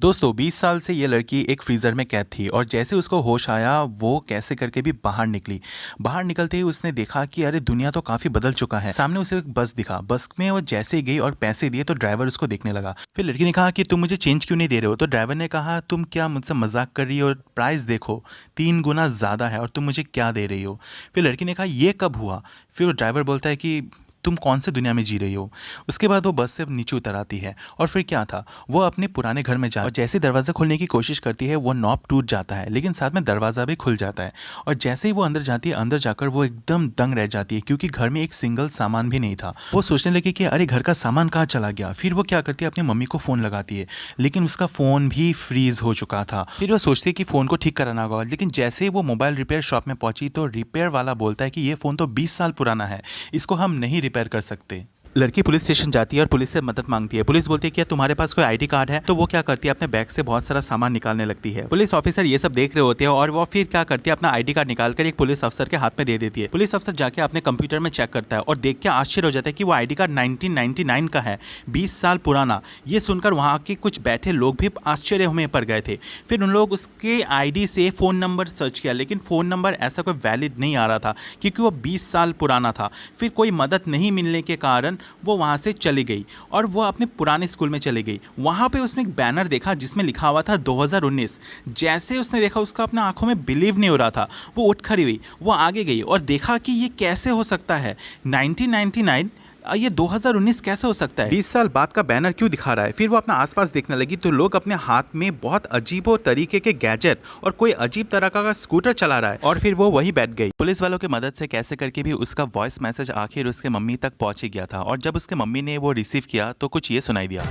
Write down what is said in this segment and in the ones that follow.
दोस्तों 20 साल से ये लड़की एक फ्रीज़र में कैद थी और जैसे उसको होश आया वो कैसे करके भी बाहर निकली। बाहर निकलते ही उसने देखा कि अरे दुनिया तो काफ़ी बदल चुका है। सामने उसे एक बस दिखा। बस में वो जैसे ही गई और पैसे दिए तो ड्राइवर उसको देखने लगा। फिर लड़की ने कहा कि तुम मुझे चेंज क्यों नहीं दे रहे हो। तो ड्राइवर ने कहा तुम क्या मुझसे मजाक कर रही हो, प्राइस देखो 3 गुना ज़्यादा है और तुम मुझे क्या दे रही हो। फिर लड़की ने कहा ये कब हुआ। फिर वो ड्राइवर बोलता है कि तुम कौन से दुनिया में जी रही हो। उसके बाद वो बस से नीचे उतर आती है और फिर क्या था, वो अपने पुराने घर में जा और जैसे दरवाज़ा खोलने की कोशिश करती है वो नॉब टूट जाता है, लेकिन साथ में दरवाज़ा भी खुल जाता है। और जैसे ही वो अंदर जाती है, अंदर जाकर वो एकदम दंग रह जाती है क्योंकि घर में एक सिंगल सामान भी नहीं था। वो सोचने लगी कि अरे घर का सामान कहाँ चला गया। फिर वो क्या करती है, अपनी मम्मी को फ़ोन लगाती है, लेकिन उसका फ़ोन भी फ्रीज़ हो चुका था। फिर वो सोचती है कि फ़ोन को ठीक कराना होगा, लेकिन जैसे ही वो मोबाइल रिपेयर शॉप में पहुंची तो रिपेयर वाला बोलता है कि ये फ़ोन तो 20 साल पुराना है, इसको हम नहीं रिपेयर कर सकते। लड़की पुलिस स्टेशन जाती है और पुलिस से मदद मांगती है। पुलिस बोलती है क्या तुम्हारे पास कोई आईडी कार्ड है। तो वो क्या करती है, अपने बैग से बहुत सारा सामान निकालने लगती है। पुलिस ऑफिसर ये सब देख रहे होते हैं और वो फिर क्या करती है, अपना आईडी कार्ड निकालकर एक पुलिस अफसर के हाथ में दे देती है। पुलिस अफसर जाके अपने कंप्यूटर में चेक करता है और देख के आश्चर्य हो जाता है कि वो आईडी कार्ड 1999 का है, 20 साल पुराना। ये सुनकर वहाँ के कुछ बैठे लोग भी आश्चर्य में पड़ गए थे। फिर उन लोग उसके आईडी से फ़ोन नंबर सर्च किया, लेकिन फ़ोन नंबर ऐसा कोई वैलिड नहीं आ रहा था क्योंकि वो 20 साल पुराना था। फिर कोई मदद नहीं मिलने के कारण वो वहाँ से चली गई और वो अपने पुराने स्कूल में चली गई। वहाँ पे उसने एक बैनर देखा जिसमें लिखा हुआ था 2019। जैसे उसने देखा उसका अपने आंखों में बिलीव नहीं हो रहा था। वो उठ खड़ी हुई, वो आगे गई और देखा कि ये कैसे हो सकता है, 1999 ये 2019 कैसे हो सकता है, 20 साल बाद का बैनर क्यों दिखा रहा है। फिर वो अपना आसपास देखने लगी तो लोग अपने हाथ में बहुत अजीबो तरीके के गैजेट और कोई अजीब तरह का स्कूटर चला रहा है और फिर वो वही बैठ गई। पुलिस वालों की मदद से कैसे करके भी उसका वॉइस मैसेज आखिर उसके मम्मी तक पहुंच ही गया था और जब उसके मम्मी ने वो रिसीव किया तो कुछ ये सुनाई दिया।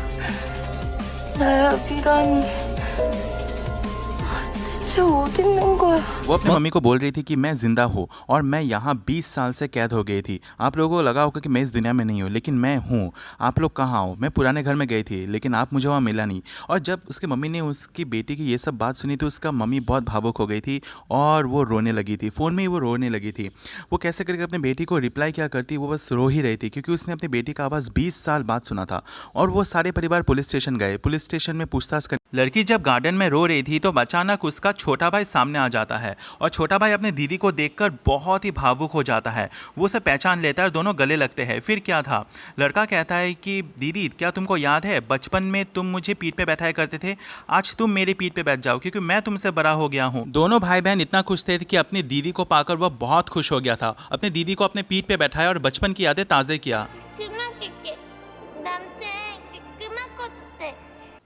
वो अपनी मम्मी को बोल रही थी कि मैं जिंदा हूँ और मैं यहाँ 20 साल से कैद हो गई थी। आप लोगों को लगा होगा कि मैं इस दुनिया में नहीं हूँ, लेकिन मैं हूँ। आप लोग कहाँ हो, मैं पुराने घर में गई थी लेकिन आप मुझे वहाँ मिला नहीं। और जब उसकी मम्मी ने उसकी बेटी की ये सब बात सुनी तो उसका मम्मी बहुत भावुक हो गई थी और वो रोने लगी थी। फ़ोन में ही वो रोने लगी थी। वो कैसे करके अपनी बेटी को रिप्लाई क्या करती, वो बस रो ही रही थी क्योंकि उसने अपनी बेटी का आवाज़ 20 साल बाद सुना था। और वो सारे परिवार पुलिस स्टेशन गए। पुलिस स्टेशन में पूछताछ कर लड़की जब गार्डन में रो रही थी तो अचानक उसका छोटा भाई सामने आ जाता है और छोटा भाई अपने दीदी को देखकर बहुत ही भावुक हो जाता है। वो उसे पहचान लेता है और दोनों गले लगते हैं। फिर क्या था, लड़का कहता है कि दीदी क्या तुमको याद है बचपन में तुम मुझे पीठ पे बैठाया करते थे, आज तुम मेरी पीठ पे बैठ जाओ क्योंकि मैं तुमसे बड़ा हो गया हूँ। दोनों भाई बहन इतना खुश थे कि अपनी दीदी को पाकर वह बहुत खुश हो गया था। अपनी दीदी को अपने पीठ पे बैठाया और बचपन की यादें ताज़े किया।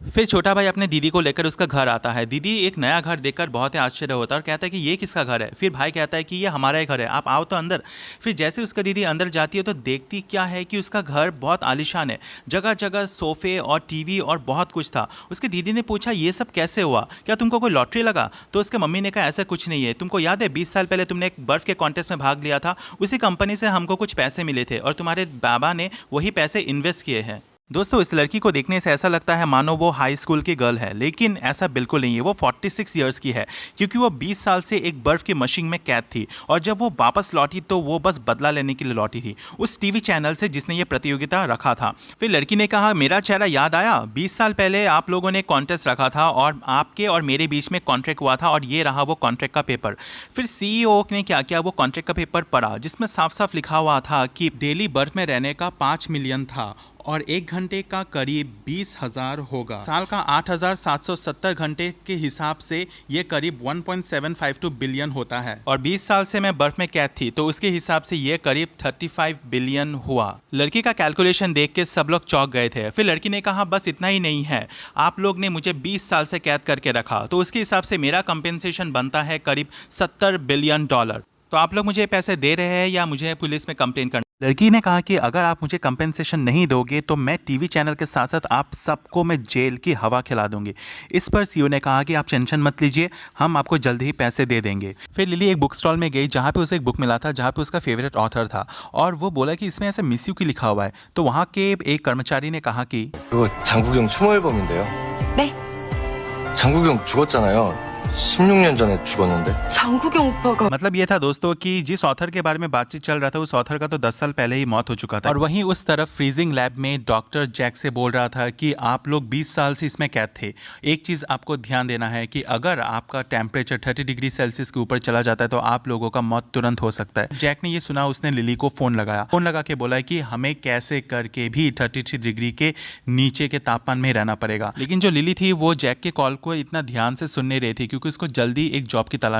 फिर छोटा भाई अपने दीदी को लेकर उसका घर आता है। दीदी एक नया घर देखकर बहुत ही आश्चर्य होता है और कहता है कि ये किसका घर है। फिर भाई कहता है कि ये हमारा ही घर है, आप आओ तो अंदर। फिर जैसे उसका दीदी अंदर जाती है तो देखती क्या है कि उसका घर बहुत आलीशान है, जगह जगह सोफे और टीवी और बहुत कुछ था। उसकी दीदी ने पूछा ये सब कैसे हुआ, क्या तुमको कोई लॉटरी लगा। तो उसके मम्मी ने कहा ऐसा कुछ नहीं है, तुमको याद है 20 साल पहले तुमने एक बर्फ़ के कॉन्टेस्ट में भाग लिया था, उसी कंपनी से हमको कुछ पैसे मिले थे और तुम्हारे बाबा ने वही पैसे इन्वेस्ट किए हैं। दोस्तों इस लड़की को देखने से ऐसा लगता है मानो वो हाई स्कूल की गर्ल है, लेकिन ऐसा बिल्कुल नहीं है। वो 46 ईयर्स की है क्योंकि वो 20 साल से एक बर्फ़ की मशीन में कैद थी और जब वो वापस लौटी तो वो बस बदला लेने के लिए लौटी थी उस टीवी चैनल से जिसने ये प्रतियोगिता रखा था। फिर लड़की ने कहा मेरा चेहरा याद आया, 20 साल पहले आप लोगों ने कॉन्टेस्ट रखा था और आपके और मेरे बीच में कॉन्ट्रैक्ट हुआ था और ये रहा वो कॉन्ट्रैक्ट का पेपर। फिर CEO ने क्या किया, वो कॉन्ट्रैक्ट का पेपर पढ़ा जिसमें साफ साफ लिखा हुआ था कि डेली बर्फ़ में रहने का 5 मिलियन था और 1 घंटे का करीब 20,000 होगा। साल का 8,770 घंटे के हिसाब से ये करीब 1.752 बिलियन होता है और 20 साल से मैं बर्फ में कैद थी तो उसके हिसाब से ये करीब 35 बिलियन हुआ। लड़की का कैलकुलेशन देख के सब लोग चौंक गए थे। फिर लड़की ने कहा बस इतना ही नहीं है, आप लोग ने मुझे 20 साल से कैद करके रखा तो उसके हिसाब से मेरा कंपेंसेशन बनता है करीब $70 बिलियन। तो आप लोग मुझे पैसे दे रहे हैं या मुझे पुलिस में कंप्लेन करना। लड़की ने कहा कि अगर आप मुझे कंपेंसेशन नहीं दोगे तो मैं टीवी चैनल के साथ साथ आप सबको मैं जेल की हवा खिला दूंगी। इस पर CEO ने कहा कि आप टेंशन मत लीजिए, हम आपको जल्द ही पैसे दे देंगे। फिर लिली एक बुक स्टॉल में गई जहाँ पे उसे एक बुक मिला था जहाँ पे उसका फेवरेट ऑथर था और वो बोला कि इसमें ऐसे मिस यू की लिखा हुआ है। तो वहाँ के एक कर्मचारी ने कहा कि 장국영 추모 앨범인데요. 네? 장국영 죽었잖아요. 16년 전에 죽었는데. 장국영 오빠가 मतलब ये था दोस्तों कि जिस ऑथर के बारे में बातचीत चल रहा था उस ऑथर का तो 10 साल पहले ही मौत हो चुका था, और वहीं उस तरफ फ्रीजिंग लैब में डॉक्टर जैक से बोल रहा था कि आप लोग 20 साल से इसमें कैद थे। एक चीज़ आपको ध्यान देना है कि अगर आपका टेम्परेचर 30 डिग्री सेल्सियस के ऊपर चला जाता है तो आप लोगों का मौत तुरंत हो सकता है। जैक ने ये सुना, उसने लिली को फ़ोन लगाया। फ़ोन लगा के बोला कि हमें कैसे करके भी 33 डिग्री के नीचे के तापमान में रहना पड़ेगा। लेकिन जो लिली थी वो जैक के कॉल को इतना ध्यान से सुन नहीं रही थी, क्योंकि उसको जल्दी एक जॉब की तलाश